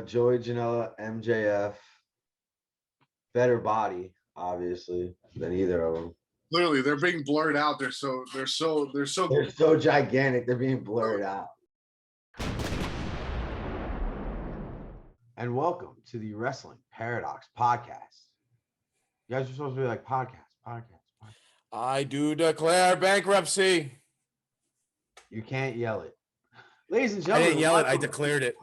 Joey Janela, MJF, better body, obviously, than either of them. Literally, they're being blurred out. They're so gigantic. They're being blurred out. And welcome to the Wrestling Paradox Podcast. You guys are supposed to be like podcast. I do declare bankruptcy. You can't yell it. Ladies and gentlemen. I didn't yell it. I declared it.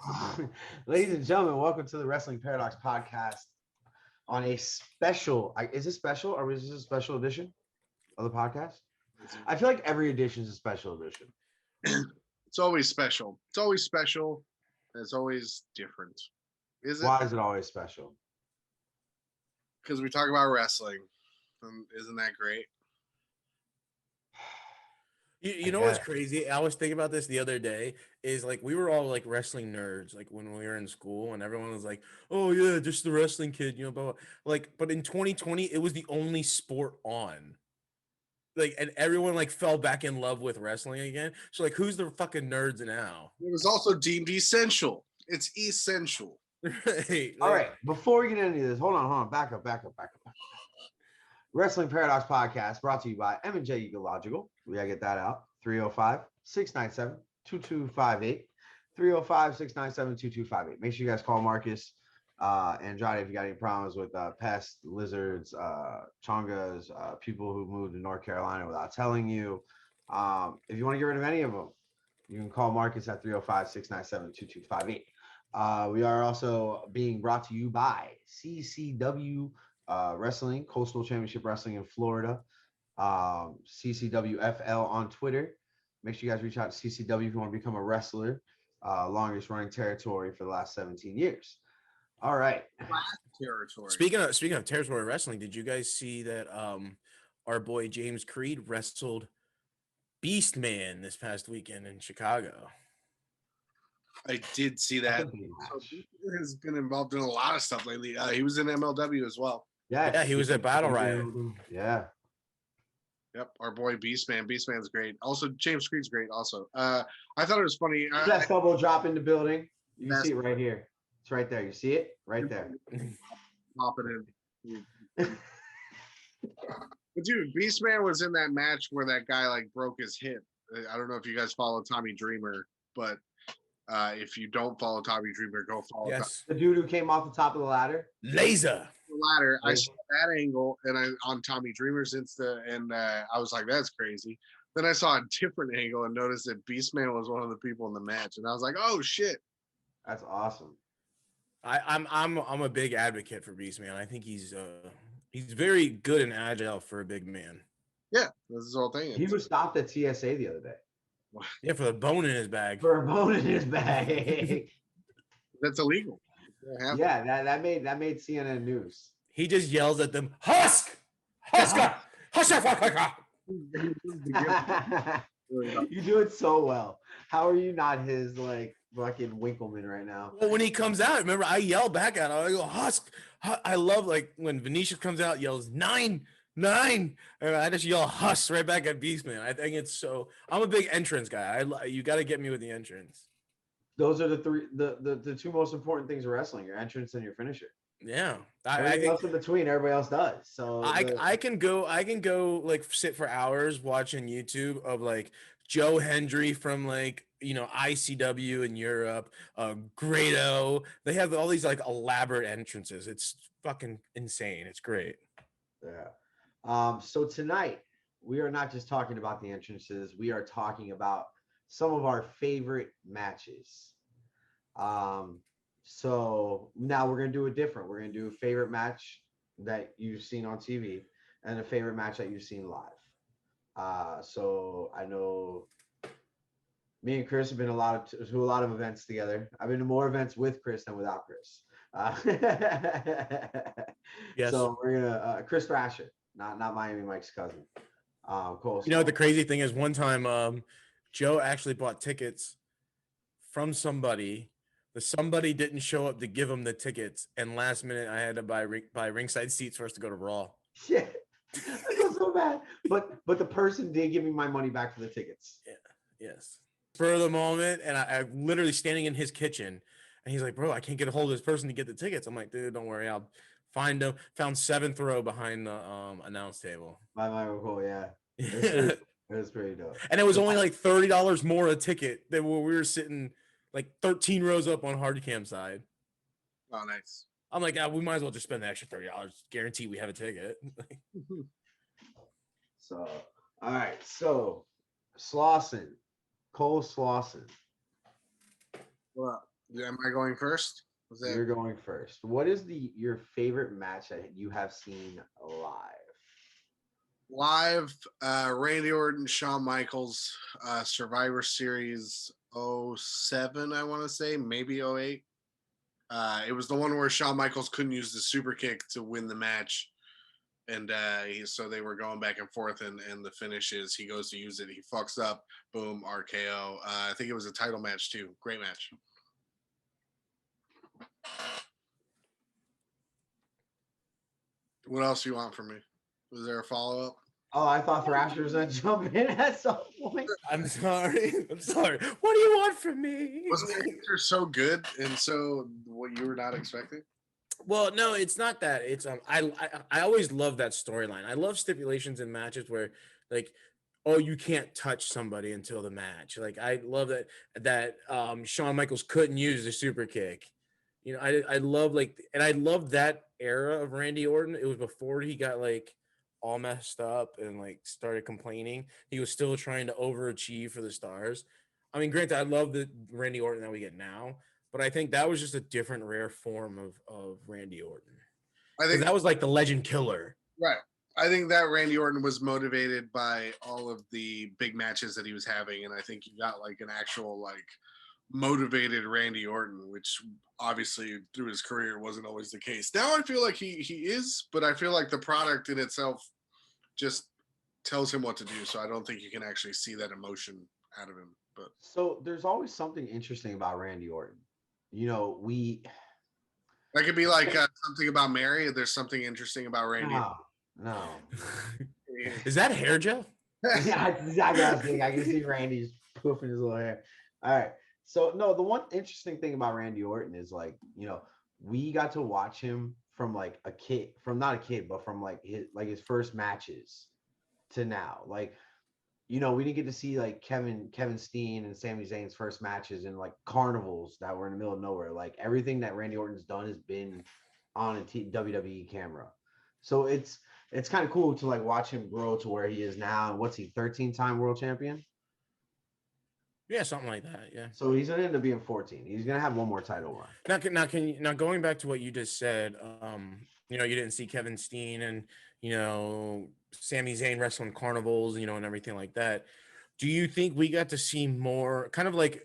Ladies and gentlemen, welcome to the Wrestling Paradox Podcast on a special. Is it special or is this a special edition of the podcast? I feel like every edition is a special edition. It's always special. It's always special. It's always different. Is it? Why is it always special? Because we talk about wrestling. Isn't that great? You know what's crazy? I was thinking about this the other day. Is like we were all like wrestling nerds, like when we were in school, and everyone was like, "Oh yeah, just the wrestling kid," you know. But like, but in 2020, it was the only sport on. Like, and everyone like fell back in love with wrestling again. So like, who's the fucking nerds now? It was also deemed essential. It's essential. Right. All right. Before we get into this, hold on. Back up. Wrestling Paradox Podcast brought to you by M&J Ecological. We gotta get that out. 305-697-2258. 305-697-2258. Make sure you guys call Marcus Andrade if you got any problems with pests, lizards, chongas, people who moved to North Carolina without telling you. If you want to get rid of any of them, you can call Marcus at 305-697-2258. We are also being brought to you by CCW Wrestling, Coastal Championship Wrestling in Florida. CCWFL on Twitter. Make sure you guys reach out to CCW if you want to become a wrestler. Longest running territory for the last 17 years. All right. Territory. Speaking of territory wrestling, did you guys see that our boy James Creed wrestled Beast Man this past weekend in Chicago? I did see that. So he has been involved in a lot of stuff lately. He was in MLW as well. Yeah, he was at Battle Riot. Yeah. Yep, our boy Beastman. Beastman's great. Also, James Creed's great. Also, I thought it was funny. That elbow drop in the building. You can see it right here. It's right there. You see it right there. Popping in. But dude, Beastman was in that match where that guy like broke his hip. I don't know if you guys follow Tommy Dreamer, but if you don't follow Tommy Dreamer, go follow. Yes, the dude who came off the top of the ladder. Laser. Ladder. I saw that angle and on Tommy Dreamer's Insta, and I was like, that's crazy. Then I saw a different angle and noticed that Beastman was one of the people in the match, and I was like, oh shit, that's awesome. I'm a big advocate for Beastman. I think he's very good and agile for a big man. Yeah, that's his whole thing. He was stopped at TSA the other day. Yeah, for the bone in his bag. For a bone in his bag. That's illegal. Yeah, that made CNN news. He just yells at them, Husk! Huska! Huska! You do it so well. How are you not his like fucking Winkleman right now? Well, when he comes out, remember I yell back at him. I go, Husk! I love like when Venetius comes out, yells 9. And I just yell Husk right back at Beastman. I think it's so. I'm a big entrance guy. You got to get me with the entrance. Those are the two most important things of wrestling: your entrance and your finisher. Yeah, everything else in between, everybody else does. So I can go like sit for hours watching YouTube of like Joe Hendry from like ICW in Europe, Grado. They have all these like elaborate entrances. It's fucking insane. It's great. Yeah. So tonight we are not just talking about the entrances. We are talking about some of our favorite matches. So now we're going to do it different. We're going to do a favorite match that you've seen on TV and a favorite match that you've seen live. So I know me and Chris have been to a lot of events together. I've been to more events with Chris than without Chris. Yes. So we're gonna Chris Thrasher, not Miami Mike's cousin. Cool. You know the crazy thing is, one time Joe actually bought tickets from somebody. The somebody didn't show up to give him the tickets, and last minute I had to buy ringside seats for us to go to Raw. Shit, I feel so bad. But the person did give me my money back for the tickets. Yeah. Yes. For the moment, and I'm literally standing in his kitchen, And he's like, bro, I can't get a hold of this person to get the tickets. I'm like, dude, don't worry, I'll find them. Found seventh row behind the announce table. My mind cool, yeah. It was pretty dope. And it was only like $30 more a ticket than when we were sitting like 13 rows up on hard cam side. Oh, nice. I'm like, we might as well just spend the extra $30. Guarantee we have a ticket. So, all right. So, Slawson, Cole Slawson. Well, am I going first? You're going first. What is your favorite match that you have seen live? Randy Orton, Shawn Michaels, Survivor Series 07, I want to say, maybe 08. It was the one where Shawn Michaels couldn't use the super kick to win the match. And so they were going back and forth, and the finish is he goes to use it, he fucks up, boom, RKO. I think it was a title match too. Great match. What else do you want from me? Was there a follow-up? Oh, I thought Thrasher was gonna jump in at some point. I'm sorry. What do you want from me? Wasn't the answer so good and so what you were not expecting? Well, no, it's not that. It's I always love that storyline. I love stipulations in matches where like, oh, you can't touch somebody until the match. Like I love that Shawn Michaels couldn't use the super kick. You know, I love like, and I love that era of Randy Orton. It was before he got like all messed up and like started complaining. He was still trying to overachieve for the stars. I mean, granted, I love the Randy Orton that we get now, but I think that was just a different rare form of Randy Orton. I think that was like the legend killer. Right. I think that Randy Orton was motivated by all of the big matches that he was having. And I think you got like an actual like motivated Randy Orton, which obviously through his career wasn't always the case. Now I feel like he is, but I feel like the product in itself just tells him what to do. So I don't think you can actually see that emotion out of him. But so there's always something interesting about Randy Orton. You know, that could be like something about Mary. There's something interesting about Randy. No. Is that hair gel? I can see Randy's poofing his little hair. All right. So no, the one interesting thing about Randy Orton is like, you know, we got to watch him from like a kid, from not a kid, but from like his first matches to now. Like, you know, we didn't get to see like Kevin Steen and Sami Zayn's first matches in like carnivals that were in the middle of nowhere. Like everything that Randy Orton's done has been on a WWE camera. So it's kind of cool to like watch him grow to where he is now. And what's he, 13-time world champion? Yeah, something like that. Yeah. So he's gonna end up being 14. He's gonna have one more title run. Now going back to what you just said, you know, you didn't see Kevin Steen and, you know, Sami Zayn wrestling carnivals, you know, and everything like that. Do you think we got to see more it's kind of like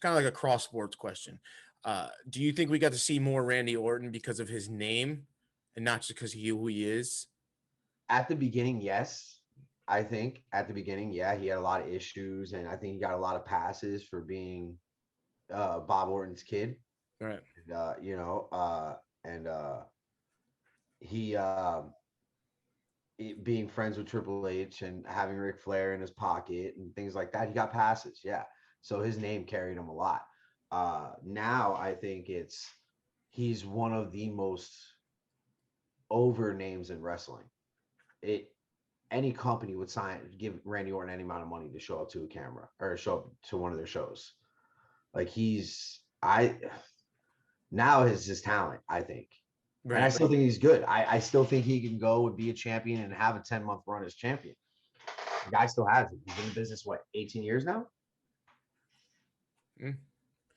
a cross sports question. Do you think we got to see more Randy Orton because of his name and not just because who he is? At the beginning, yes. I think at the beginning, yeah, he had a lot of issues, and I think he got a lot of passes for being Bob Orton's kid. Right. And, you know, he being friends with Triple H and having Ric Flair in his pocket and things like that, he got passes. Yeah. So his name carried him a lot. Now I think he's one of the most over names in wrestling. Any company would give Randy Orton any amount of money to show up to a camera or show up to one of their shows. Like now is his talent, I think. Right. And I still think he's good. I still think he can go and be a champion and have a 10-month run as champion. The guy still has it. He's been in business, 18 years now?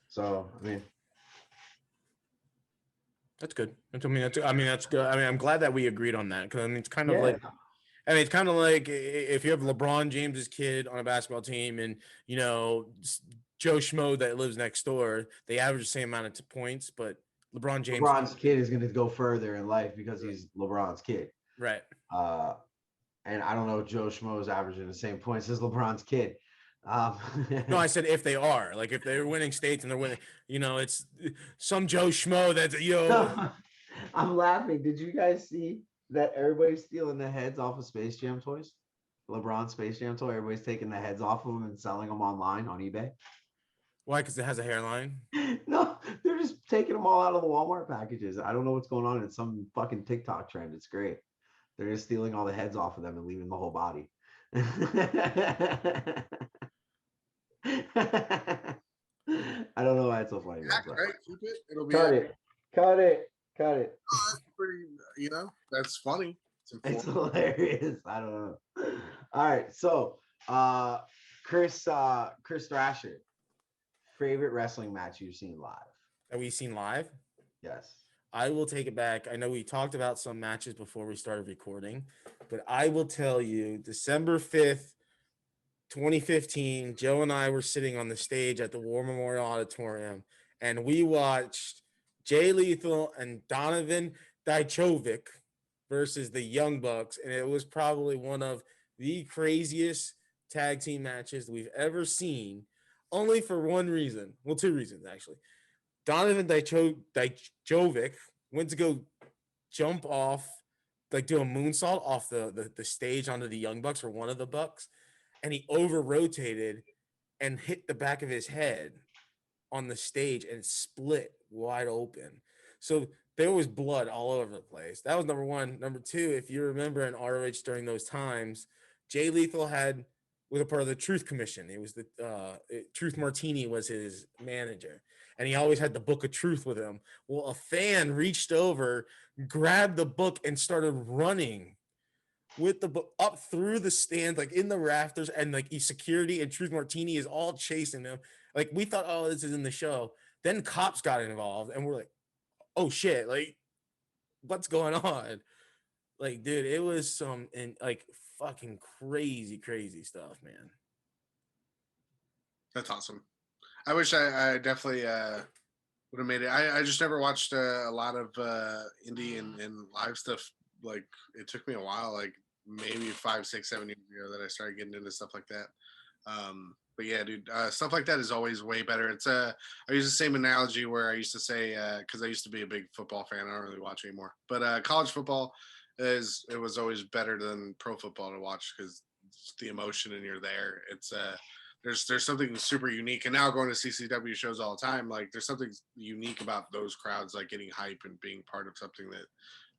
So, I mean, that's good. That's good. I mean, I'm glad that we agreed on that because I mean, it's kind of like. I mean, it's kind of like if you have LeBron James's kid on a basketball team and, you know, Joe Schmo that lives next door, they average the same amount of points, but LeBron's kid is going to go further in life because he's LeBron's kid. Right. And I don't know if Joe Schmo is averaging the same points as LeBron's kid. No, I said if they are. Like if they're winning states and they're winning, you know, it's some Joe Schmo that's, you know. I'm laughing. Did you guys see that everybody's stealing the heads off of Space Jam toys? LeBron Space Jam toy, everybody's taking the heads off of them and selling them online on eBay. Why? Because it has a hairline. No, they're just taking them all out of the Walmart packages. I don't know what's going on. It's some fucking TikTok trend. It's great. They're just stealing all the heads off of them and leaving the whole body. I don't know why it's so funny. Yeah, right. Keep it. It'll be Cut it. Cut it. Cut it. pretty. That's funny. It's hilarious. I don't know. All right. So Chris Thrasher, favorite wrestling match you've seen live? That we've seen live. Yes. I will take it back. I know we talked about some matches before we started recording, but I will tell you, December 5th, 2015, Joe and I were sitting on the stage at the War Memorial Auditorium, and we watched Jay Lethal and Donovan Dijovic versus the Young Bucks, and it was probably one of the craziest tag team matches we've ever seen, only for one reason. Well, two reasons, actually. Donovan Dijovic went to go jump off, like do a moonsault off the stage onto the Young Bucks or one of the Bucks, and he over-rotated and hit the back of his head on the stage and split wide open. So there was blood all over the place. That was number one. Number two, if you remember in ROH during those times, Jay Lethal was a part of the Truth Commission. It was Truth Martini was his manager, and he always had the Book of Truth with him. Well, a fan reached over, grabbed the book, and started running with the book up through the stands, like in the rafters, and like security and Truth Martini is all chasing him. Like we thought, oh, this is in the show. Then cops got involved, and we're like, oh shit, like what's going on? Like, dude, it was some like fucking crazy stuff, man. That's awesome. I wish I definitely would have made it. I just never watched a lot of indie and live stuff. Like it took me a while, like maybe 5, 6, 7 years ago that I started getting into stuff like that. But yeah, dude, stuff like that is always way better. It's I use the same analogy where I used to say, because I used to be a big football fan. I don't really watch anymore, but college football was always better than pro football to watch because the emotion and you're there. It's there's something super unique. And now going to CCW shows all the time, like there's something unique about those crowds, like getting hype and being part of something that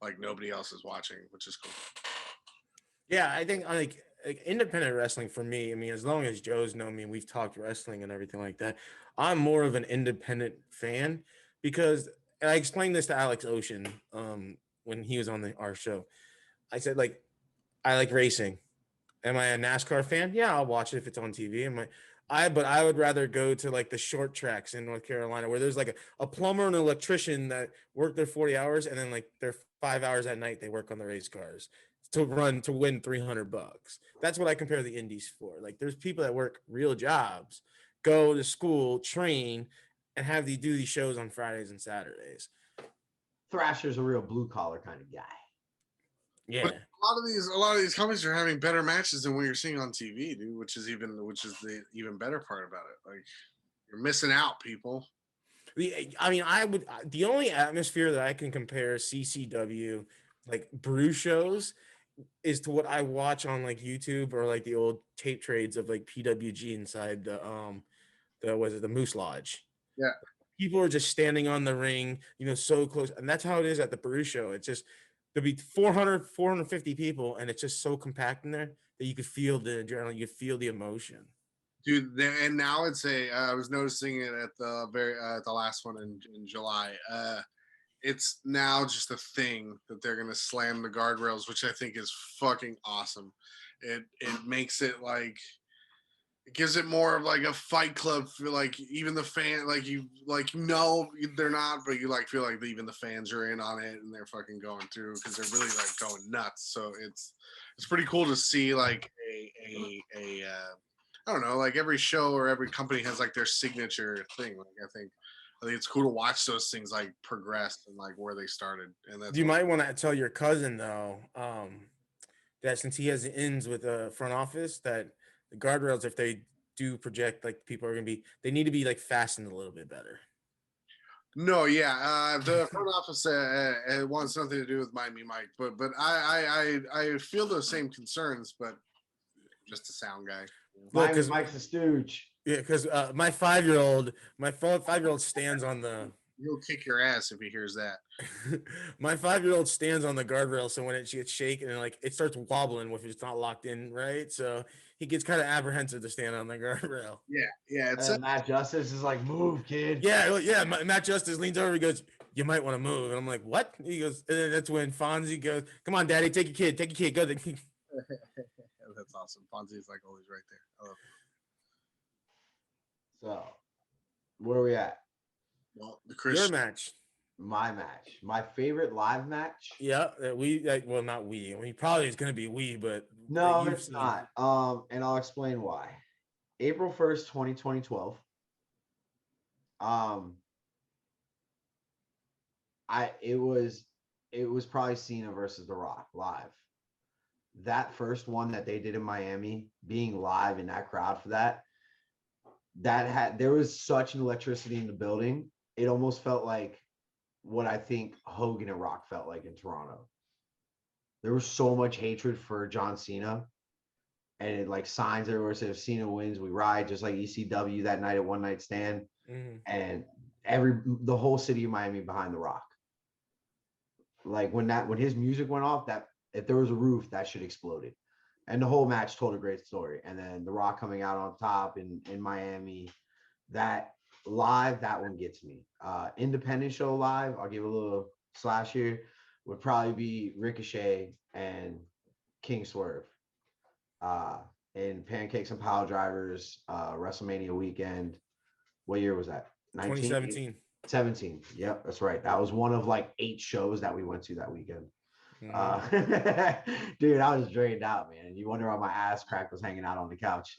like nobody else is watching, which is cool. Yeah, I think like independent wrestling for me, I mean, as long as Joe's known me, we've talked wrestling and everything like that, I'm more of an independent fan because, and I explained this to Alex Ocean when he was on our show. I said, like, I like racing. Am I a NASCAR fan? Yeah, I'll watch it if it's on TV. But I would rather go to like the short tracks in North Carolina where there's like a plumber and an electrician that work their 40 hours and then like their 5 hours at night they work on the race cars to win $300. That's what I compare the indies for. Like there's people that work real jobs, go to school, train, and do these shows on Fridays and Saturdays. Thrasher's a real blue collar kind of guy. Yeah. But a lot of these companies are having better matches than what you're seeing on TV, dude, which is the even better part about it. Like you're missing out, people. I mean, the only atmosphere that I can compare CCW like brew shows is to what I watch on like YouTube or like the old tape trades of like PWG inside the Moose Lodge. Yeah. People are just standing on the ring, so close. And that's how it is at the brew show. It's just, there'll be 450 people, and it's just so compact in there that you could feel the adrenaline, you could feel the emotion. Dude, and now it's I was noticing it at the last one in July. It's now just a thing that they're gonna slam the guardrails, which I think is fucking awesome. It makes it like it gives it more of like a fight club for like even the fan they're not, but you like feel like even the fans are in on it and they're fucking going through because they're really like going nuts. So it's pretty cool to see like a I don't know, like every show or every company has like their signature thing. Like I think it's cool to watch those things like progress and like where they started. And that's you might want to tell your cousin though, that since he has ins with the front office, that the guardrails, if they do project, like people are they need to be like fastened a little bit better. No, yeah, the front office it wants nothing to do with Miami Mike, but I feel those same concerns, but just a sound guy. Miami Mike's a stooge. Yeah, because my 5-year-old stands on the He'll kick your ass if he hears that. my 5-year-old stands on the guardrail, so when it gets shaken and like it starts wobbling if it's not locked in, right? So he gets kind of apprehensive to stand on the guardrail. Yeah. It's And Matt Justice is like, move, kid. Yeah. Matt Justice leans over. He goes, "You might want to move." And I'm like, "What?" He goes, and then that's when Fonzie goes, "Come on, Daddy, take your kid, go." that's awesome. Fonzie's like always right there. I love So, where are we at? Well, the Your Chris. match. My match. My favorite live match. Yeah, well, not we. I mean, probably it's gonna be we, but No, you've it's seen. not. And I'll explain why. April 1st, 2012. Um, it was probably Cena versus The Rock live. That first one that they did in Miami, being live in that crowd for that there was such an electricity in the building. It almost felt like what I think Hogan and Rock felt like in Toronto. There was so much hatred for John Cena, and it like signs everywhere said if Cena wins, we ride, just like ECW that night at One Night Stand. Mm-hmm. And the whole city of Miami behind The Rock. Like when his music went off, that if there was a roof, that shit exploded. And the whole match told a great story. And then The Rock coming out on top in Miami, that live, that one gets me. Independent show live, I'll give a little slash here, would probably be Ricochet and King Swerve. In Pancakes and Pile Drivers, WrestleMania weekend. What year was that? 2017. 17. Yep, that's right. That was one of like 8 shows that we went to that weekend. Dude, I was drained out, man. You wonder why my ass crack was hanging out on the couch.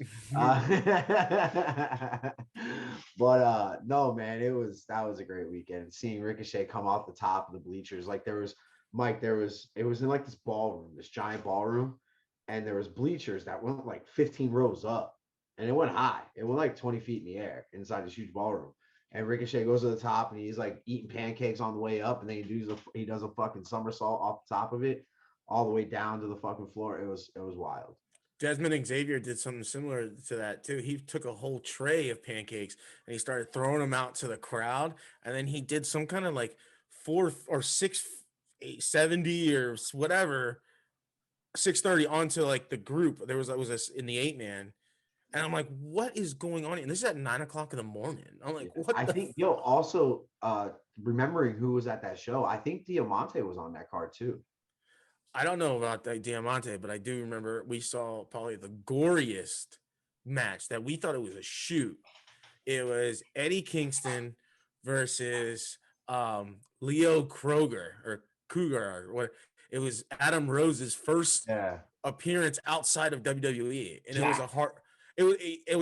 But no, man, that was a great weekend. Seeing Ricochet come off the top of the bleachers, like it was in like this ballroom, this giant ballroom, and there was bleachers that went like 15 rows up, and it went high. It went like 20 feet in the air inside this huge ballroom. And Ricochet goes to the top and he's like eating pancakes on the way up, and then he does a fucking somersault off the top of it all the way down to the fucking floor. It was wild. Desmond Xavier did something similar to that too. He took a whole tray of pancakes and he started throwing them out to the crowd, and then he did some kind of like 670 or whatever 630 onto like the group. It was in the 8-man. And I'm like, what is going on? And this is at 9:00 in the morning. I'm like, what? I think also remembering who was at that show, I think Diamante was on that card too. I don't know about that Diamante, but I do remember we saw probably the goriest match that we thought it was a shoot. It was Eddie Kingston versus Leo Kruger or Cougar or what. It was Adam Rose's first appearance outside of WWE, and it was a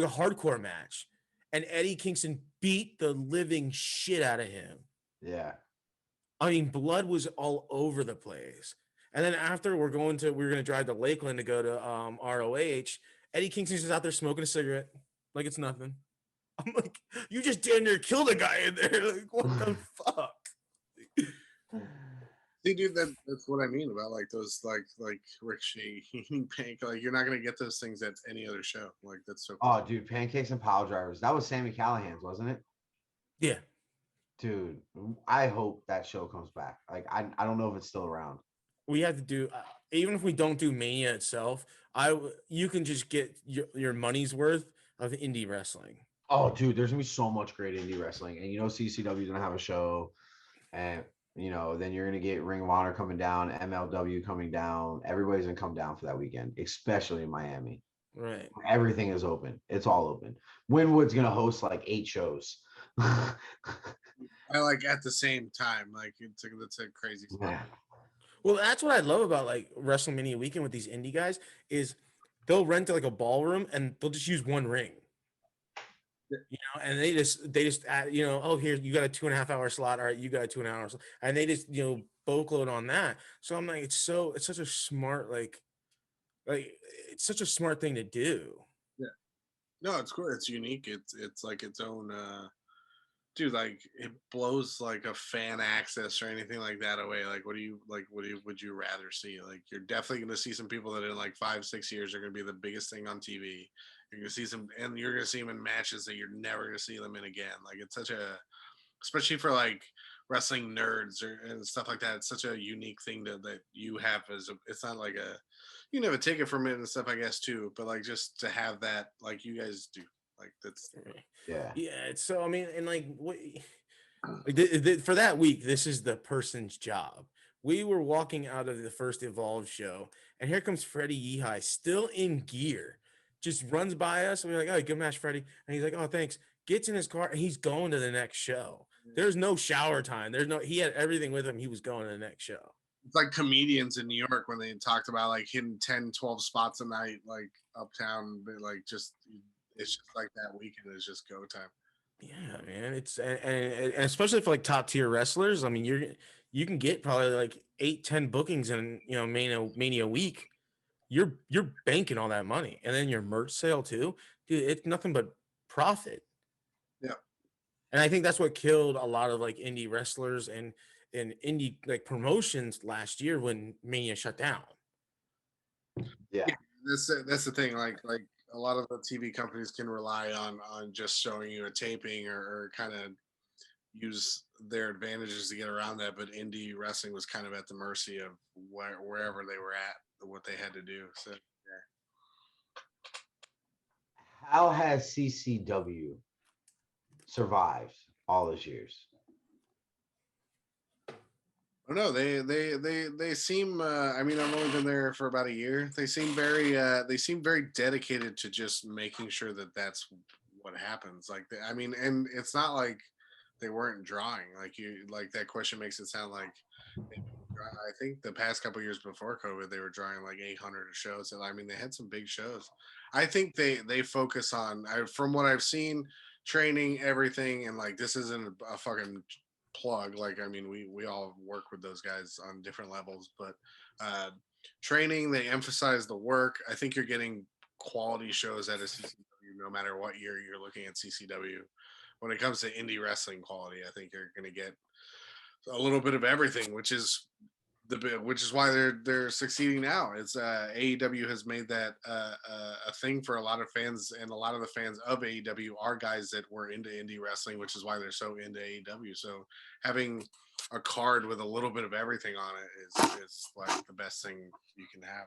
hardcore match, and Eddie Kingston beat the living shit out of him. Yeah, I mean, blood was all over the place. And then after we were gonna drive to Lakeland to go to ROH. Eddie Kingston's just out there smoking a cigarette like it's nothing. I'm like, you just damn near killed a guy in there. Like, what the fuck? See, dude, that's what I mean about like those like Ricochet pancake. Like you're not gonna get those things at any other show. Like that's so cool. Oh, dude, Pancakes and Pile Drivers. That was Sammy Callahan's, wasn't it? Yeah. Dude, I hope that show comes back. Like I don't know if it's still around. We have to do even if we don't do Mania itself, you can just get your money's worth of indie wrestling. Oh, dude, there's gonna be so much great indie wrestling, and CCW is gonna have a show, and then you're gonna get Ring of Honor coming down, MLW coming down. Everybody's gonna come down for that weekend, especially in Miami. Right. Everything is open. It's all open. Winwood's gonna host like 8 shows. I like at the same time. Like that's a crazy stuff. Yeah. Well, that's what I love about like WrestleMania weekend with these indie guys is they'll rent like a ballroom and they'll just use one ring. And they just add, oh, here you got a 2.5 hour slot. All right, you got a 2.5 hour slot, and they just bulk load on that. So I'm like, it's such a smart like it's such a smart thing to do. Yeah, no, it's cool. It's unique. It's like its own. Dude, like it blows like a fan access or anything like that away. Like, would you rather see? Like, you're definitely going to see some people that in like 5-6 years are going to be the biggest thing on TV, You're gonna see some, and you're gonna see them in matches that you're never gonna see them in again. Like it's such a, especially for like wrestling nerds and stuff like that. It's such a unique thing that you have as a. It's not like a, you can have a ticket from it and stuff, I guess too. But like just to have that, like you guys do, like that's Yeah. Yeah, it's so I mean, and like what for that week, this is the person's job. We were walking out of the first Evolve show, and here comes Freddie Yehai, still in gear, just runs by us, and we're like, "Oh, good match, Freddie," and he's like, "Oh, thanks." Gets in his car, and he's going to the next show. There's no shower time. There's no. He had everything with him. He was going to the next show. it's like comedians in New York when they talked about like hitting 10, 12 spots a night, like uptown, but like just it's just like that weekend is just go time. Yeah, man. It's and especially for like top tier wrestlers. I mean, you can get probably like 8, 10 bookings in Mania week. You're banking all that money, and then your merch sale too, dude. It's nothing but profit. Yeah. And I think that's what killed a lot of like indie wrestlers and indie like promotions last year when Mania shut down. Yeah. That's the thing. Like a lot of the TV companies can rely on just showing you a taping or kind of use their advantages to get around that. But indie wrestling was kind of at the mercy of wherever they were at, what they had to do. So yeah. How has CCW survived all those years? Oh, no, they seem. I mean, I've only been there for about a year. They seem very dedicated to just making sure that that's what happens. Like, I mean, and it's not like they weren't drawing. Like like that question makes it sound like. I think the past couple years before COVID, they were drawing like 800 shows. And I mean, they had some big shows. I think they focus on. From what I've seen, training, everything, and like this isn't a fucking plug. Like I mean, we all work with those guys on different levels, but uh, training, they emphasize the work. I think you're getting quality shows at a CCW no matter what year you're looking at CCW. When it comes to indie wrestling quality, I think you're going to get a little bit of everything, which is why they're succeeding now. It's AEW has made that a thing for a lot of fans, and a lot of the fans of AEW are guys that were into indie wrestling, which is why they're so into AEW. So having a card with a little bit of everything on it is like the best thing you can have.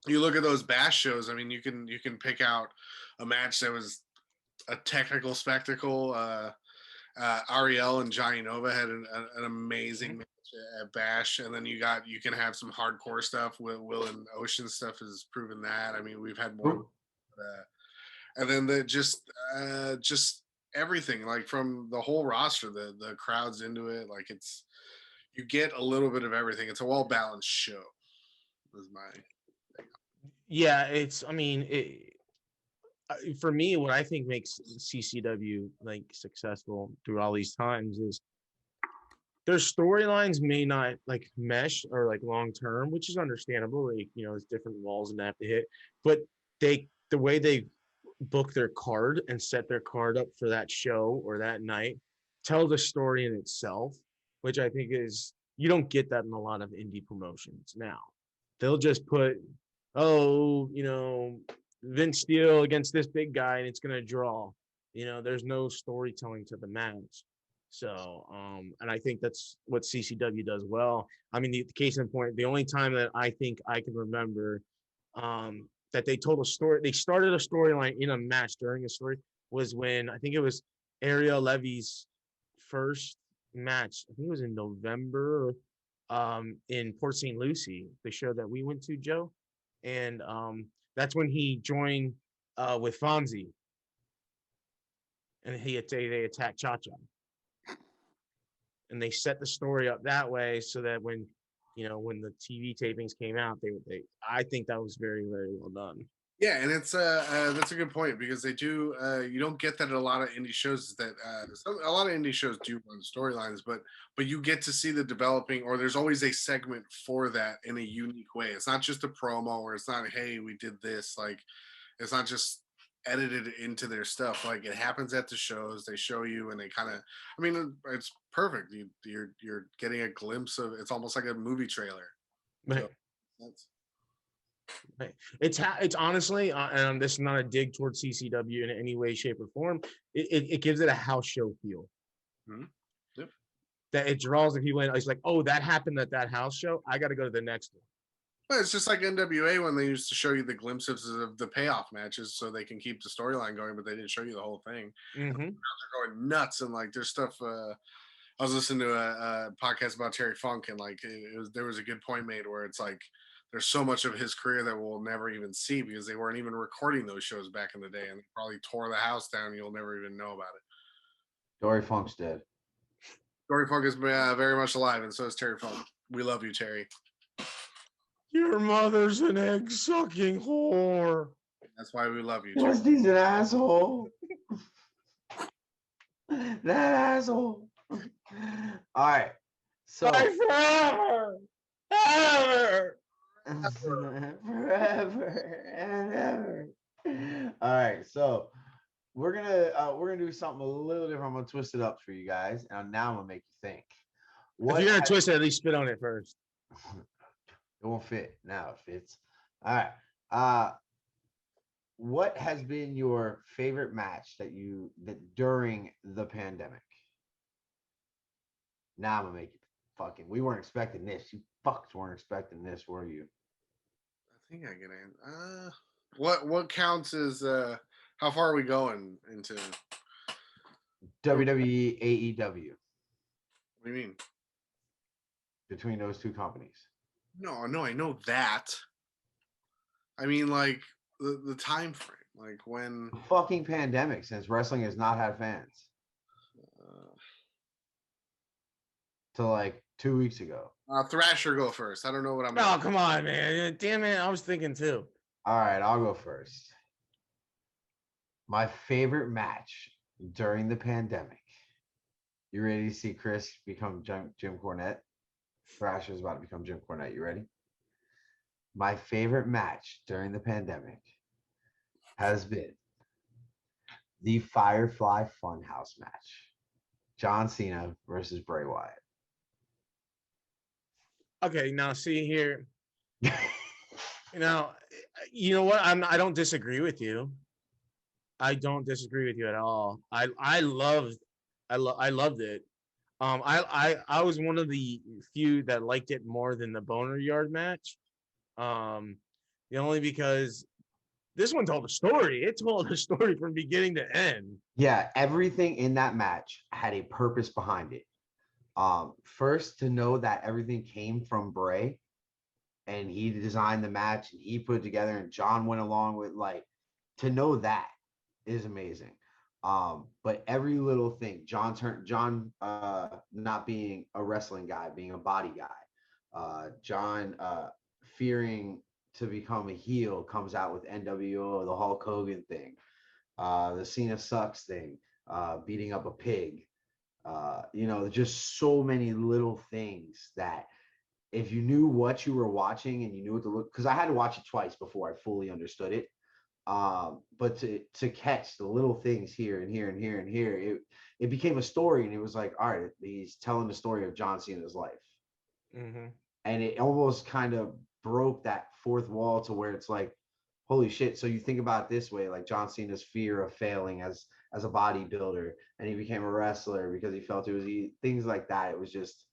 You look at those bash shows. I mean, you can pick out a match that was a technical spectacle. Ariel and Johnny Nova had an amazing match at Bash, and then you can have some hardcore stuff. Will and Ocean stuff has proven that. I mean, we've had more, and then just everything, like from the whole roster, the crowd's into it. Like you get a little bit of everything. It's a well balanced show. Is my Yeah, it's. I mean, for me, what I think makes CCW like successful through all these times is their storylines may not like mesh or like long term, which is understandable. Like, there's different walls and they have to hit, but the way they book their card and set their card up for that show or that night tells a story in itself, which I think is you don't get that in a lot of indie promotions now. They'll just put, oh, Vince Steele against this big guy and it's gonna draw. There's no storytelling to the match. So, and I think that's what CCW does well. I mean, the case in point, the only time that I think I can remember that they told a story, they started a storyline in a match during a story was when I think it was Ariel Levy's first match. I think it was in November in Port St. Lucie, the show that we went to, Joe. And that's when he joined with Fonzie. And they attacked Cha-Cha. And they set the story up that way so that when the TV tapings came out, I think that was very, very well done. Yeah, and it's that's a good point because they do you don't get that at a lot of indie shows. That a lot of indie shows do run storylines, but you get to see the developing, or there's always a segment for that in a unique way. It's not just a promo, or it's not, hey, we did this. Like it's not just edited into their stuff. Like it happens at the shows. They show you, and they kind of. I mean, it's perfect. You're getting a glimpse of. It's almost like a movie trailer. Right. So, Right. It's honestly, and this is not a dig towards CCW in any way, shape, or form. It gives it a house show feel. Mhm. Yep. That it draws the people in. It's like, oh, that happened at that house show. I got to go to the next one. Well, it's just like NWA when they used to show you the glimpses of the payoff matches so they can keep the storyline going, but they didn't show you the whole thing. Mm-hmm. They're going nuts and like there's stuff. I was listening to a podcast about Terry Funk and like there was a good point made where it's like there's so much of his career that we'll never even see because they weren't even recording those shows back in the day and they probably tore the house down. And you'll never even know about it. Dory Funk's dead. Dory Funk is very much alive, and so is Terry Funk. We love you, Terry. Your mother's an egg-sucking whore. That's why we love you, Terry. Dusty's an asshole. That asshole. All right. So forever, ever. forever and ever. All right. So we're gonna do something a little different. I'm gonna twist it up for you guys, and now I'm gonna make you think. If you're gonna twist it, at least spit on it first. It won't fit. Now it fits. All right. What has been your favorite match that during the pandemic? Now I'm gonna make you fucking. We weren't expecting this. You fucks weren't expecting this, were you? I think I get in. What counts as how far are we going into WWE, AEW. What do you mean? Between those two companies. No, I know that. I mean, like the time frame, like when Fucking pandemic, since wrestling has not had fans till like 2 weeks ago. Thrasher go first. I don't know what I'm. Oh, come on, man! Damn it, I was thinking too. All right, I'll go first. My favorite match during the pandemic. You ready to see Chris become Jim Cornette? Thrasher's about to become Jim Cornette. You ready? My favorite match during the pandemic has been the Firefly Funhouse match. John Cena versus Bray Wyatt. Okay, now see here. You know what? I don't disagree with you. I don't disagree with you at all. I loved it. I was one of the few that liked it more than the Boner Yard match. Only because this one told a story. It told a story from beginning to end. Yeah, everything in that match had a purpose behind it. First, to know that everything came from Bray and he designed the match and he put it together and John went along with, like, to know that is amazing. But every little thing, John not being a wrestling guy, being a body guy, John fearing to become a heel, comes out with NWO, the Hulk Hogan thing, the Cena sucks thing, beating up a pig, just so many little things that if you knew what you were watching and you knew what to look, because I had to watch it twice before I fully understood it. But to catch the little things here and here and here and here, it became a story, and it was like, all right, he's telling the story of John Cena's life. Mm-hmm. And it almost kind of broke that fourth wall to where it's like, holy shit. So you think about it this way, like John Cena's fear of failing as a bodybuilder, and he became a wrestler because he felt it was things like that. It was just,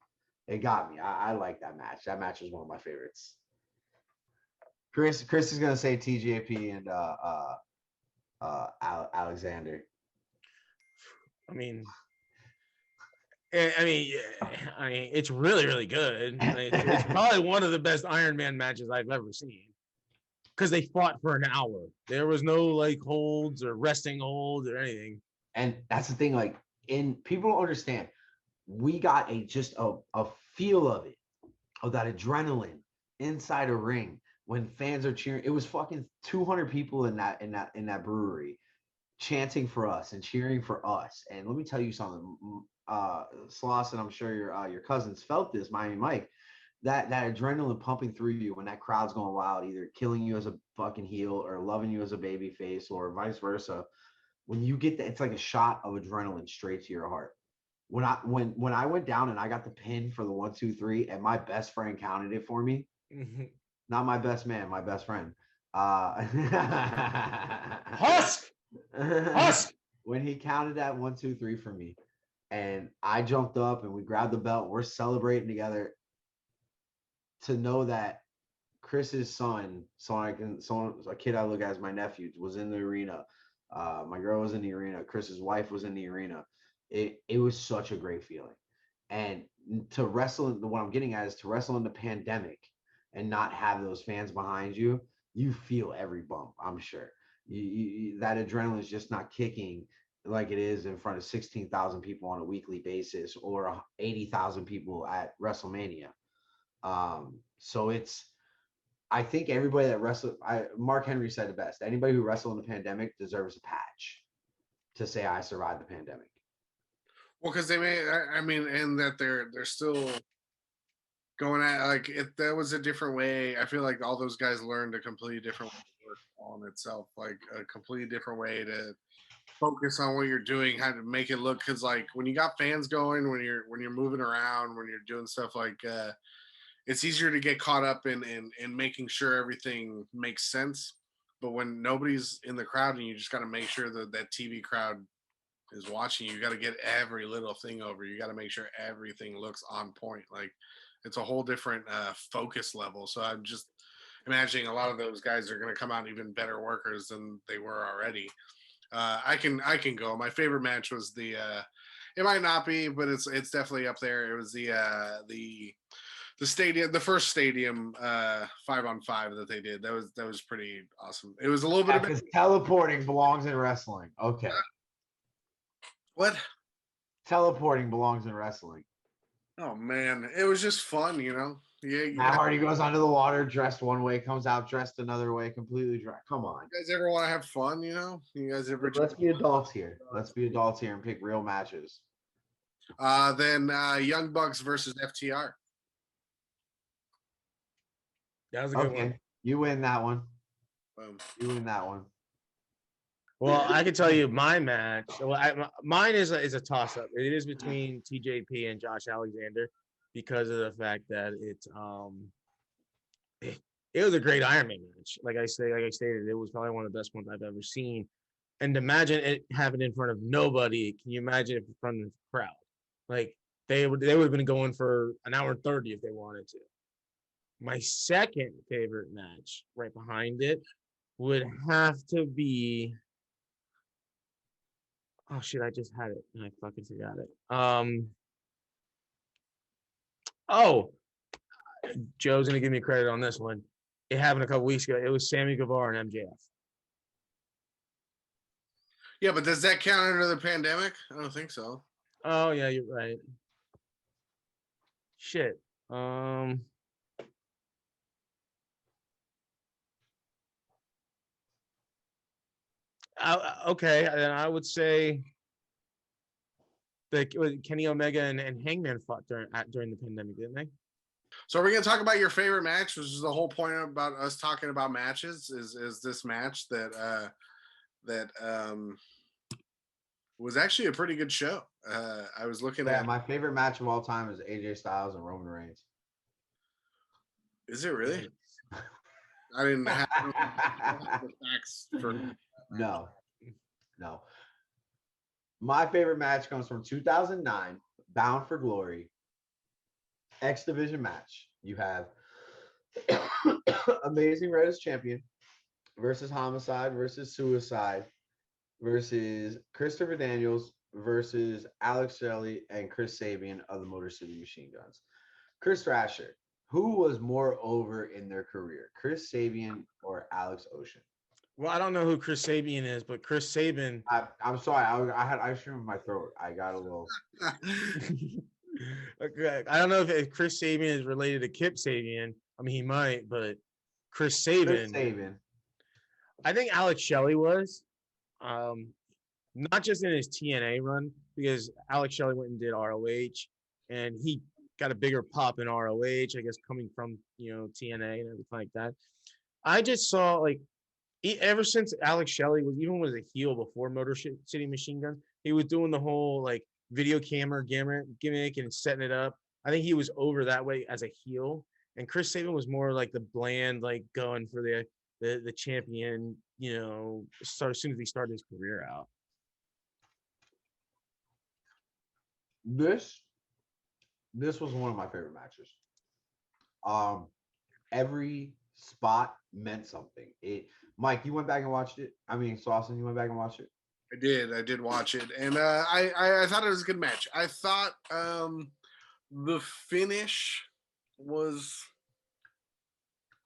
it got me. I like that match. That match was one of my favorites. Chris is gonna say TJP and Alexander. I mean, it's really, really good. It's probably one of the best Iron Man matches I've ever seen because they fought for an hour. There was no like holds or resting holds or anything. And that's the thing. Like, people don't understand. We got just a feel of it, of that adrenaline inside a ring. When fans are cheering, it was fucking 200 people in that brewery chanting for us and cheering for us. And let me tell you something, Slawson, I'm sure your cousins felt this, Miami Mike, that adrenaline pumping through you when that crowd's going wild, either killing you as a fucking heel or loving you as a baby face or vice versa. When you get that, it's like a shot of adrenaline straight to your heart. When I went down and I got the pin for the 1, 2, 3, and my best friend counted it for me. Mm-hmm. not my best man, my best friend. Husk. When he counted that 1, 2, 3 for me, and I jumped up and we grabbed the belt, we're celebrating together. To know that Chris's son, a kid I look at as my nephew, was in the arena. My girl was in the arena. Chris's wife was in the arena. It was such a great feeling. And to wrestle, what I'm getting at is to wrestle in the pandemic and not have those fans behind you. You feel every bump, I'm sure. That adrenaline is just not kicking like it is in front of 16,000 people on a weekly basis or 80,000 people at WrestleMania. So I think everybody that wrestled, Mark Henry said it best. Anybody who wrestled in the pandemic deserves a patch to say I survived the pandemic. Well, because they made, I mean, and that they're still going at like if that was a different way. I feel like all those guys learned a completely different way to work on itself, like a completely different way to focus on what you're doing, how to make it look. Because like when you got fans going, when you're moving around, when you're doing stuff like it's easier to get caught up in making sure everything makes sense. But when nobody's in the crowd and you just got to make sure that that TV crowd is watching you, got to get every little thing over. You got to make sure everything looks on point. Like it's a whole different focus level. So I'm just imagining a lot of those guys are going to come out even better workers than they were already. I can go. My favorite match was the. It might not be, but it's definitely up there. It was the stadium, the first stadium 5-on-5 that they did. That was pretty awesome. It was a little bit because teleporting belongs in wrestling. Okay. What? Teleporting belongs in wrestling. Oh man, it was just fun, you know. Yeah. Matt Hardy goes under the water dressed one way, comes out dressed another way, completely dressed. Come on. You guys ever want to have fun, you know? You guys ever Let's be adults here. Let's be adults here and pick real matches. Then Young Bucks versus FTR. That was a good one. You win that one. Boom. You win that one. Well, I can tell you my match. Well, mine is a toss up. It is between TJP and Josh Alexander because of the fact that it was a great Iron Man match. Like I stated, it was probably one of the best ones I've ever seen. And imagine it happened in front of nobody. Can you imagine if in front of the crowd? Like they would have been going for an hour and 30 if they wanted to. My second favorite match, right behind it, would have to be. Oh shit! I just had it and I fucking forgot it. Oh, Joe's gonna give me credit on this one. It happened a couple weeks ago. It was Sammy Guevara and MJF. Yeah, but does that count under the pandemic? I don't think so. Oh yeah, you're right. Shit. Okay, then I would say that Kenny Omega and Hangman fought during the pandemic, didn't they? So we're gonna talk about your favorite match, which is the whole point about us talking about matches. Is this match that was actually a pretty good show. I was looking at. My favorite match of all time is AJ Styles and Roman Reigns. Is it really? I didn't have the facts for. No. My favorite match comes from 2009, Bound for Glory, X Division match. You have Amazing Red as champion versus Homicide versus Suicide versus Christopher Daniels versus Alex Shelley and Chris Sabian of the Motor City Machine Guns. Chris Thrasher, who was more over in their career, Chris Sabian or Alex Ocean? Well, I don't know who Chris Sabian is, but Chris Sabin. I'm sorry, I streamed my throat. I got a little. I don't know if Chris Sabian is related to Kip Sabian. I mean, he might, but Chris Sabin. I think Alex Shelley was, not just in his TNA run, because Alex Shelley went and did ROH, and he got a bigger pop in ROH, I guess, coming from TNA and everything like that. I just saw like. Ever since Alex Shelley was a heel before Motor City Machine Guns, he was doing the whole like video camera gimmick and setting it up. I think he was over that way as a heel, and Chris Sabin was more like the bland, like going for the champion, start as soon as he started his career out. This was one of my favorite matches. Every spot meant something. Mike, you went back and watched it. I mean, Slawson, you went back and watched it. I did watch it, and I thought it was a good match. I thought the finish was.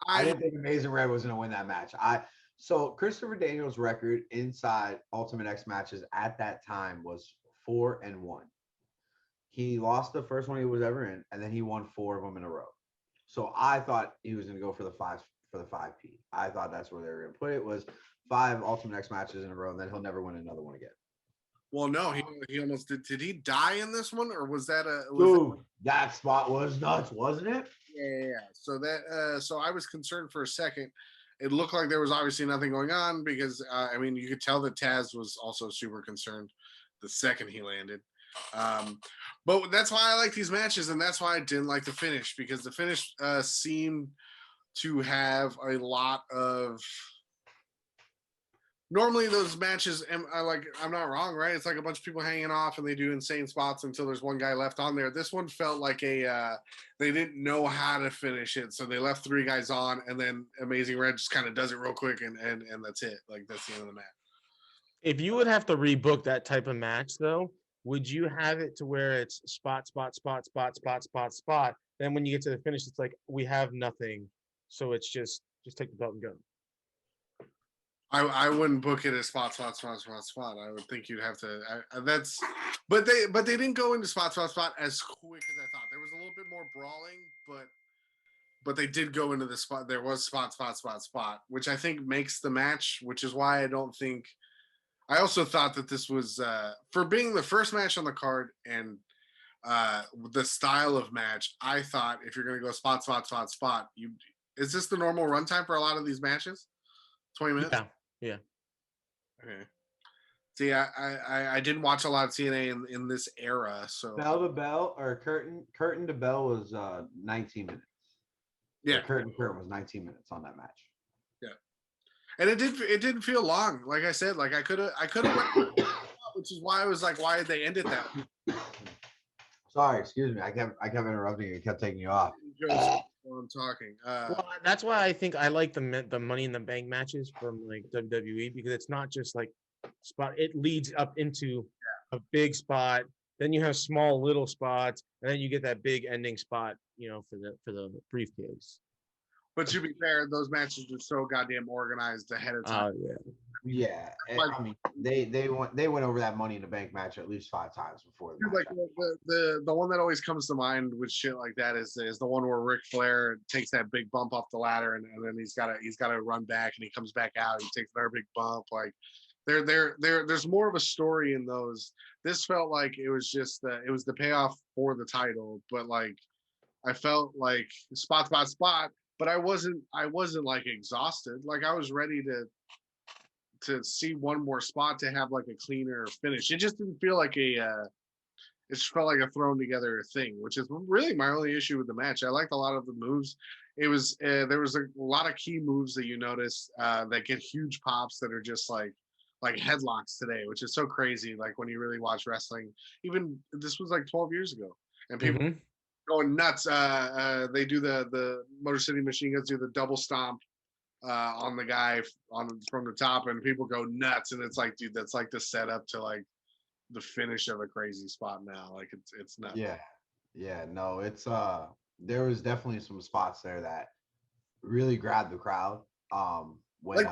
I didn't think Amazing Red was going to win that match. So Christopher Daniels' record inside Ultimate X matches at that time was 4-1. He lost the first one he was ever in, and then he won 4 of them in a row. So I thought he was going to go for the 5P. I thought that's where they were going to put it, was 5 Ultimate X matches in a row, and then he'll never win another one again. Well, no, he almost did. Did he die in this one, or was that a? That spot was nuts, wasn't it? Yeah. So I was concerned for a second. It looked like there was obviously nothing going on because I mean you could tell that Taz was also super concerned the second he landed. But that's why I like these matches, and that's why I didn't like the finish, because the finish seemed to have a lot of. Normally those matches, I'm not wrong, right? It's like a bunch of people hanging off and they do insane spots until there's one guy left on there. This one felt like they didn't know how to finish it, so they left 3 guys on, and then Amazing Red just kind of does it real quick, and that's it. Like that's the end of the match. If you would have to rebook that type of match, though, would you have it to where it's spot? Then when you get to the finish, it's like we have nothing, so it's just take the belt and go. I wouldn't book it as spot. I would think you'd have to. But they didn't go into spot as quick as I thought. There was a little bit more brawling, but they did go into the spot. There was spot, which I think makes the match. Which is why I don't think. I also thought that this was for being the first match on the card and the style of match. I thought if you're going to go spot, is this the normal runtime for a lot of these matches? 20 minutes. Yeah. Okay. See, I didn't watch a lot of TNA in this era, so bell to bell or curtain to bell was 19 minutes. Yeah, curtain was 19 minutes on that match. Yeah, and it didn't feel long. Like I said, like I could have, which is why I was like, why did they end it that way? Sorry, excuse me. I kept interrupting you. I kept taking you off. While I'm talking. Well, that's why I think I like the Money in the Bank matches from like WWE, because it's not just like spot. It leads up into a big spot. Then you have small little spots, and then you get that big ending spot, for the briefcase. But to be fair, those matches are so goddamn organized ahead of time. Yeah. I mean, they went over that Money in the Bank match at least 5 times before. Like the one that always comes to mind with shit like that is the one where Ric Flair takes that big bump off the ladder, and then he's got to run back, and he comes back out, he takes another big bump. Like there's more of a story in those. This felt like it was just the payoff for the title, but like I felt like spot, but I wasn't like exhausted. Like I was ready to see one more spot to have like a cleaner finish. It just didn't feel like it just felt like a thrown together thing, which is really my only issue with the match. I liked a lot of the moves. It was there was a lot of key moves that you notice that get huge pops that are just like headlocks today, which is so crazy. Like when you really watch wrestling, even this was like 12 years ago, and people going nuts. They do the Motor City Machine Guns do the double stomp on the guy from the top, and people go nuts, and it's like, dude, that's like the setup to like the finish of a crazy spot now. Like it's nuts. Yeah, no, it's there was definitely some spots there that really grabbed the crowd. When like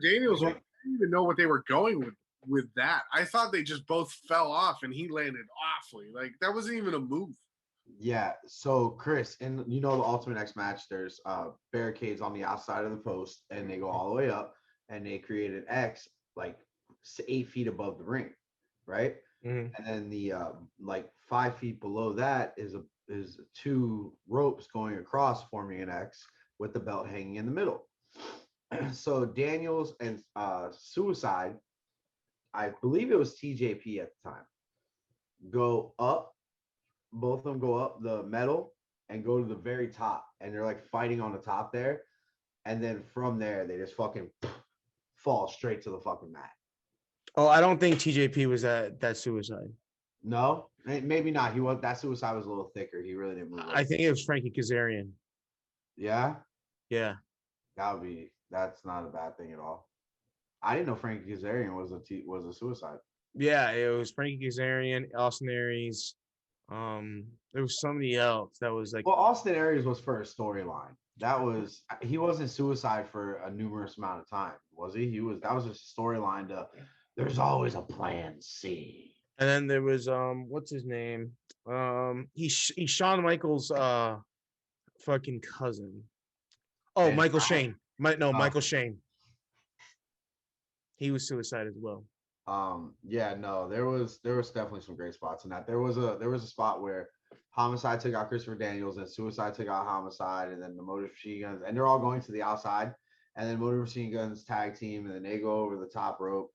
Daniels, I didn't even know what they were going with that. I thought they just both fell off, and he landed awfully. Like that wasn't even a move. Yeah, so Chris, and the Ultimate X match, there's barricades on the outside of the post, and they go all the way up, and they create an X like 8 feet above the ring, right? And then the like 5 feet below that is 2 ropes going across, forming an X with the belt hanging in the middle. So Daniels and Suicide, I believe it was TJP at the time, go up. Both of them go up the metal, and go to the very top, and they're like fighting on the top there, and then from there they just fucking fall straight to the fucking mat. Oh, I don't think TJP was that suicide. No, maybe not. He was, that suicide was a little thicker. He really didn't move. I think it was Frankie Kazarian. Yeah, Yeah. That's not a bad thing at all. I didn't know Frankie Kazarian was a suicide. Yeah, it was Frankie Kazarian, Austin Aries. There was somebody else that was like. Well, Austin Aries was for a storyline. He wasn't suicide for a numerous amount of time, was he? That was just a storyline to. There's always a plan C. And then there was what's his name? He's Shawn Michaels' fucking cousin. Oh, And Michael Shane. Michael Oh. Shane. He was suicide as well. Yeah, no, there was definitely some great spots in that. There was a spot where Homicide took out Christopher Daniels and Suicide took out Homicide, and then the Motor Machine Guns, and they're all going to the outside, and then Motor Machine Guns tag team, and then they go over the top rope,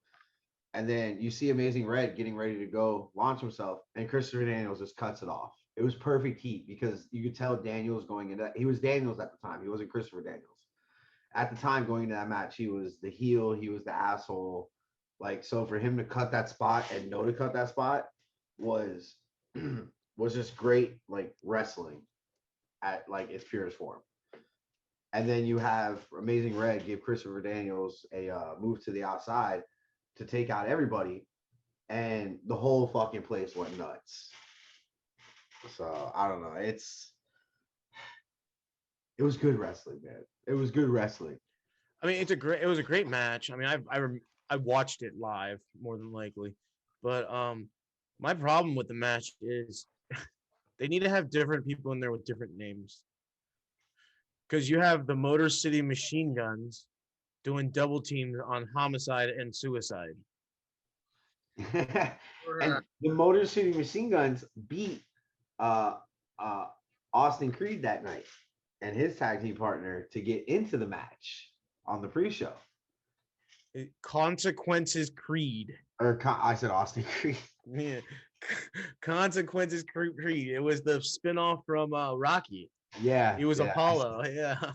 and then you see Amazing Red getting ready to go launch himself, and Christopher Daniels just cuts it off. It was perfect heat because you could tell Daniels going into that. He was Daniels at the time. He wasn't Christopher Daniels. At the time going into that match, he was the heel. He was the asshole. Like, so for him to cut that spot and know to cut that spot was was just great, like wrestling at like its purest form. And then you have Amazing Red give Christopher Daniels a move to the outside to take out everybody, and the whole fucking place went nuts. So I don't know. It was good wrestling, man. It was good wrestling. I mean, it was a great match. I mean, I watched it live more than likely, but my problem with the match is they need to have different people in there with different names. Because you have the Motor City Machine Guns doing double teams on Homicide and Suicide. And the Motor City Machine Guns beat Austin Creed that night and his tag team partner to get into the match on the pre-show. Consequences Creed. I said Austin Creed. Yeah. Consequences Creed. It was the spinoff from Rocky. Yeah. He was Apollo. Yeah.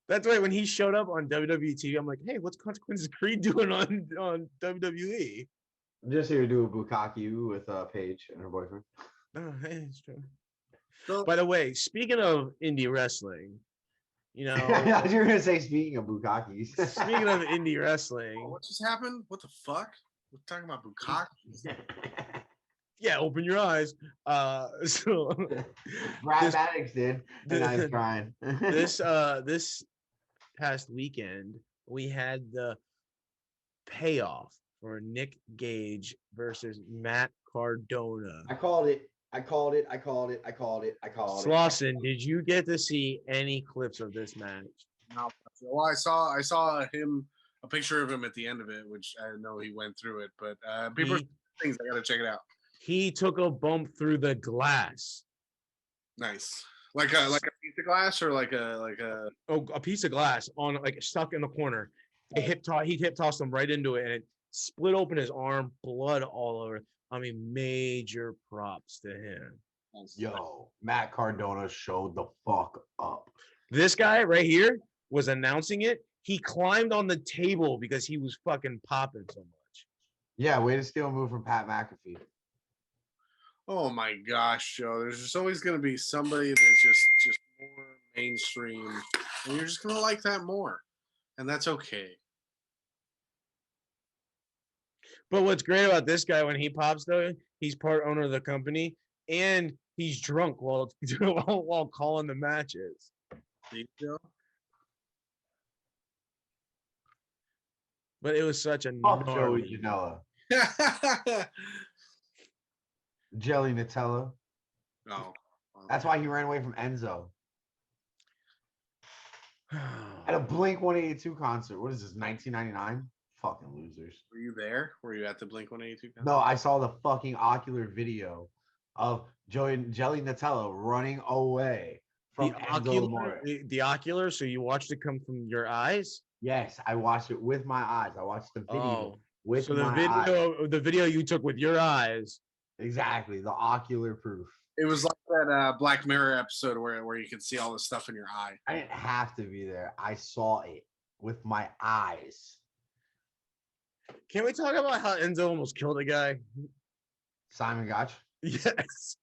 That's right. When he showed up on WWE TV, I'm like, hey, what's Consequences Creed doing on WWE? I'm just here to do a bukkake with Paige and her boyfriend. Oh, hey, it's true. So, by the way, speaking of indie wrestling, you know, I was gonna say speaking of bukkakes. Speaking of indie wrestling, what just happened? What the fuck? We're talking about bukkakes. Yeah, open your eyes. So Brad Maddox did, and I'm trying. this past weekend we had the payoff for Nick Gage versus Matt Cardona. I called it. Slawson, did you get to see any clips of this match? No. Well, I saw a picture of him at the end of it, which I know he went through it, but things I gotta check it out. He took a bump through the glass. Nice. Like a piece of glass or like a a piece of glass on like stuck in the corner. He hip tossed him right into it and it split open his arm, blood all over. I mean, major props to him. Yo, Matt Cardona showed the fuck up. This guy right here was announcing it. He climbed on the table because he was fucking popping so much. Yeah, way to steal a move from Pat McAfee. Oh my gosh, Joe. There's just always going to be somebody that's just more mainstream, and you're just going to like that more, and that's okay. But what's great about this guy when he pops though, he's part owner of the company and he's drunk while calling the matches. But it was such a Joey Janela. Jelly Nutella. No. That's why he ran away from Enzo. At a Blink 182 concert. What is this, 1999? Fucking losers. Were you there? Were you at the Blink 182 concert? No, I saw the fucking ocular video of Jelly Nutella running away from the ocular. So you watched it come from your eyes? Yes, I watched it with my eyes. I watched the video with my eyes. The video you took with your eyes Exactly, the ocular proof. It was like that Black Mirror episode where you could see all the stuff in your eye. I didn't have to be there. I saw it with my eyes. Can we talk about how Enzo almost killed a guy? Simon Gotch. Yes.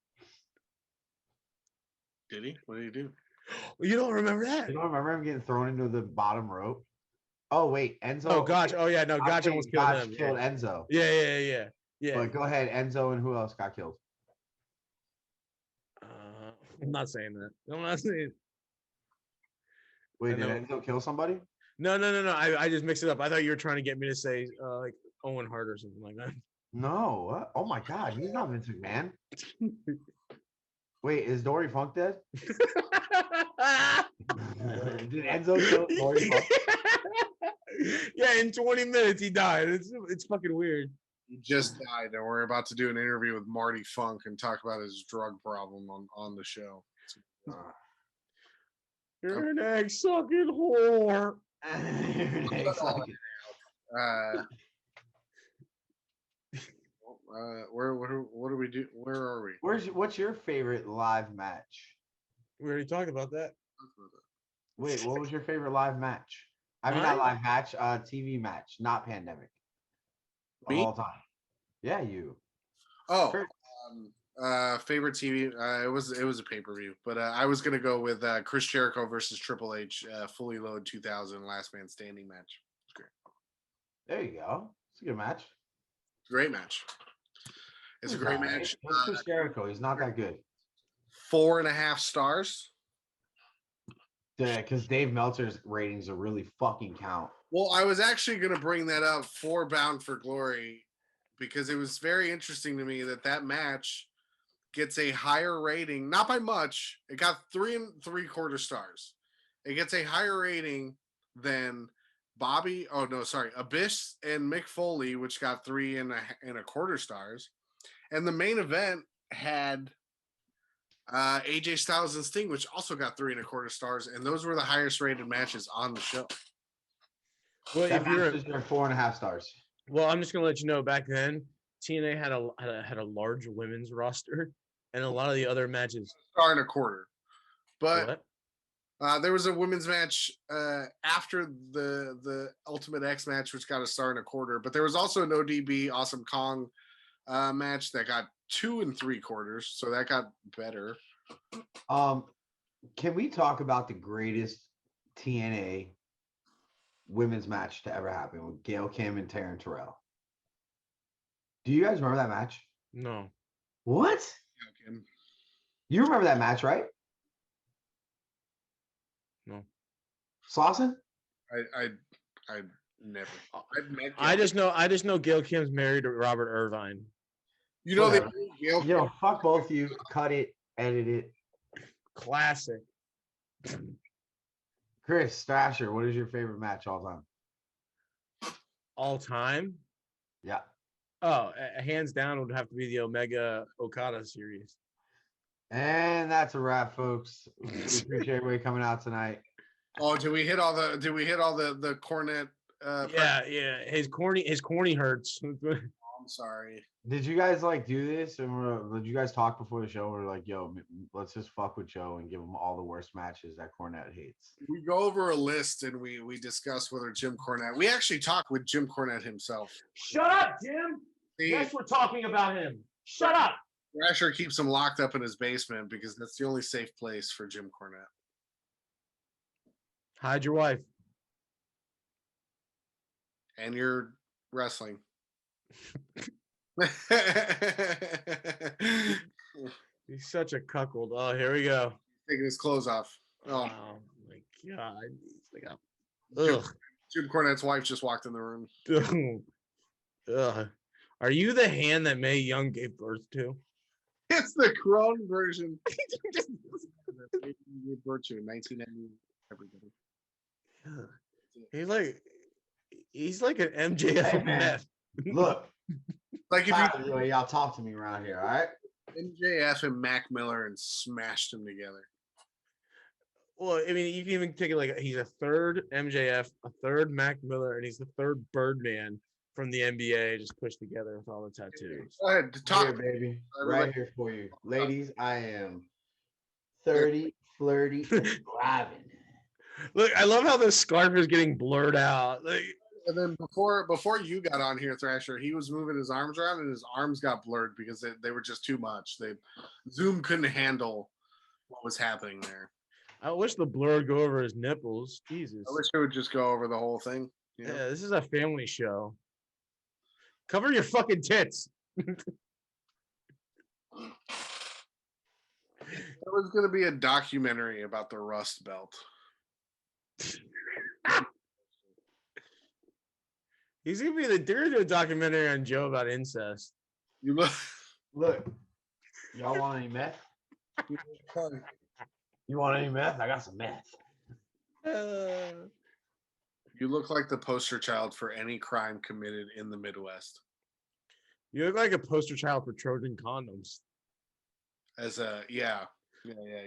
Did he? What did he do? You don't remember that? You don't remember him getting thrown into the bottom rope? Oh wait, Enzo. Oh, Gotch. Oh yeah, no, Gotch almost killed Gotch him. killed Enzo. Yeah. But go ahead, Enzo, and who else got killed? I'm not saying that. I'm not saying. Wait, did Enzo kill somebody? No. I just mixed it up. I thought you were trying to get me to say like Owen Hart or something like that. No. What? Oh my God, he's not Vince McMahon. Wait, is Dory Funk dead? Did Enzo kill Dory Funk? Yeah, in 20 minutes he died. It's fucking weird. He just died, and we're about to do an interview with Marty Funk and talk about his drug problem on the show. You're an egg sucking whore. What do we do? Where are we? What's your favorite live match? We already talked about that. Wait, what was your favorite live match? I mean, not live match, TV match, not pandemic. Me? All time. Yeah, you. Oh, favorite TV. It was a pay-per-view, but I was gonna go with Chris Jericho versus Triple H, Fully Load 2000 Last Man Standing match. It's great. There you go. It's a good match. Great match. It's a great match. What's Chris Jericho? He's not that good. 4.5 stars. Yeah, because Dave Meltzer's ratings are really fucking count. Well, I was actually going to bring that up for Bound for Glory because it was very interesting to me that match gets a higher rating, not by much. It got 3 3/4 stars. It gets a higher rating than Abyss and Mick Foley, which got 3 1/4 stars. And the main event had AJ Styles and Sting, which also got 3 1/4 stars, and those were the highest rated matches on the show. Well, if you're 4.5 stars. Well, I'm just gonna let you know. Back then, TNA had a large women's roster, and a lot of the other matches 1.25. But what? there was a women's match after the Ultimate X match, which got a 1.25. But there was also an ODB Awesome Kong match that got 2 3/4, so that got better. Can we talk about the greatest TNA women's match to ever happen with Gail Kim and Taryn Terrell? Do you guys remember that match? No. What? Okay. You remember that match, right? No. Slawson? I never. I just know Gail Kim's married to Robert Irvine. You know Whatever. Gail. Yo, fuck both of you. Cut it. Edit it. Classic. Chris, Thrasher, what is your favorite match all time? All time? Yeah. Oh, hands down would have to be the Omega Okada series. And that's a wrap, folks. We appreciate everybody coming out tonight. Oh, did we hit all the cornet? Yeah. His corny hurts. I'm sorry. Did you guys do this? And did you guys talk before the show? We're like, yo, let's just fuck with Joe and give him all the worst matches that Cornette hates. We go over a list and we discuss whether Jim Cornette. We actually talk with Jim Cornette himself. Shut up, Jim. Yes, we're talking about him. Shut up. Thrasher keeps him locked up in his basement because that's the only safe place for Jim Cornette. Hide your wife. And your wrestling. He's such a cuckold. Oh, here we go. Taking his clothes off. Oh my God. He's like, ugh. Jim Cornette's wife just walked in the room. Ugh. Are you the hand that Mae Young gave birth to? It's the Crone version. Gave birth to in 1990. Everybody. He's like an MJF meth. Look. Like if y'all talk to me around here, all right? MJF and Mac Miller and smashed them together. Well, I mean, you can even take it like he's a third MJF, a third Mac Miller, and he's the third Birdman from the NBA just pushed together with all the tattoos. Go ahead, talk. Here, baby. Everybody- Right here for you. Ladies, I am 30, flirty, and thriving. Look, I love how the scarf is getting blurred out. Like, And then before you got on here, Thrasher, he was moving his arms around, and his arms got blurred because they were just too much. Zoom couldn't handle what was happening there. I wish the blur would go over his nipples. Jesus. I wish it would just go over the whole thing. You know? Yeah, this is a family show. Cover your fucking tits. There was going to be a documentary about the Rust Belt. He's gonna be they're gonna do a documentary on Joe about incest. You look, Look, y'all want any meth? You want any meth? I got some meth. you look like the poster child for any crime committed in the Midwest. You look like a poster child for Trojan condoms. As a yeah.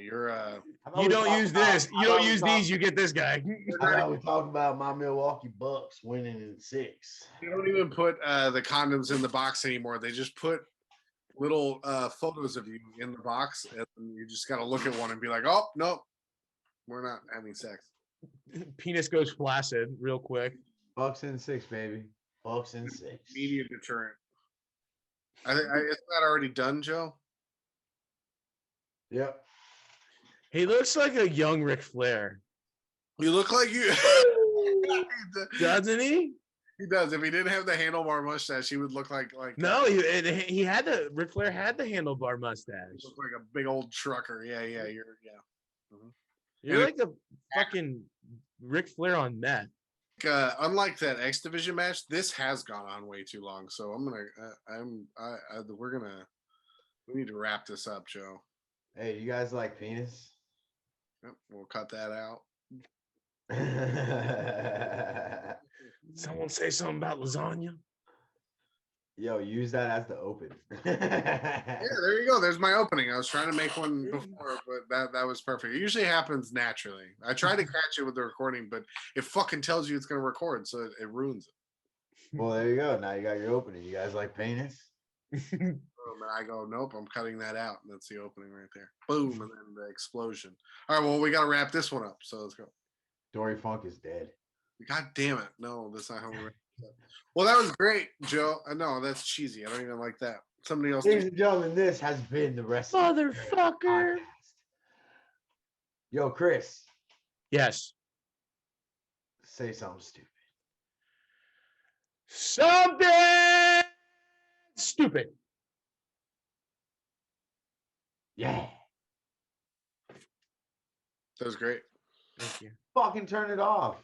You're How about You we don't talk use about- this. how You don't about we use talk- these. You get this guy. How about we talk about my Milwaukee Bucks winning in 6? You don't even put the condoms in the box anymore. They just put little photos of you in the box, and you just got to look at one and be like, "Oh, nope, we're not having sex." Penis goes flaccid real quick. Bucks in 6, baby. Bucks in 6. Media deterrent. Isn't that already done, Joe? Yep. He looks like a young Ric Flair, You look like you. doesn't he? He does. If he didn't have the handlebar mustache, he would look like No, he had the Ric Flair had the handlebar mustache. look like a big old trucker. Yeah. You're like a fucking Ric Flair on meth. Unlike that X Division match, this has gone on way too long. So we need to wrap this up, Joe. Hey, you guys like penis? Yep, we'll cut that out. Someone say something about lasagna. Yo, use that as the open. Yeah, there you go. There's my opening. I was trying to make one before, but that was perfect. It usually happens naturally. I tried to catch it with the recording, but it fucking tells you it's going to record, so it ruins it. Well, there you go. Now you got your opening. You guys like penis? Boom, and I go, nope, I'm cutting that out. And that's the opening right there. Boom, and then the explosion. All right, well, we got to wrap this one up, so let's go. Dory Funk is dead. God damn it. No, that's not how we wrap this up. Well, that was great, Joe. No, that's cheesy. I don't even like that. Somebody else. Ladies and gentlemen, this has been the Wrestling Motherfucker. Podcast. Yo, Chris, Yes. say something stupid. Something stupid. Yeah. That was great. Thank you. Fucking turn it off.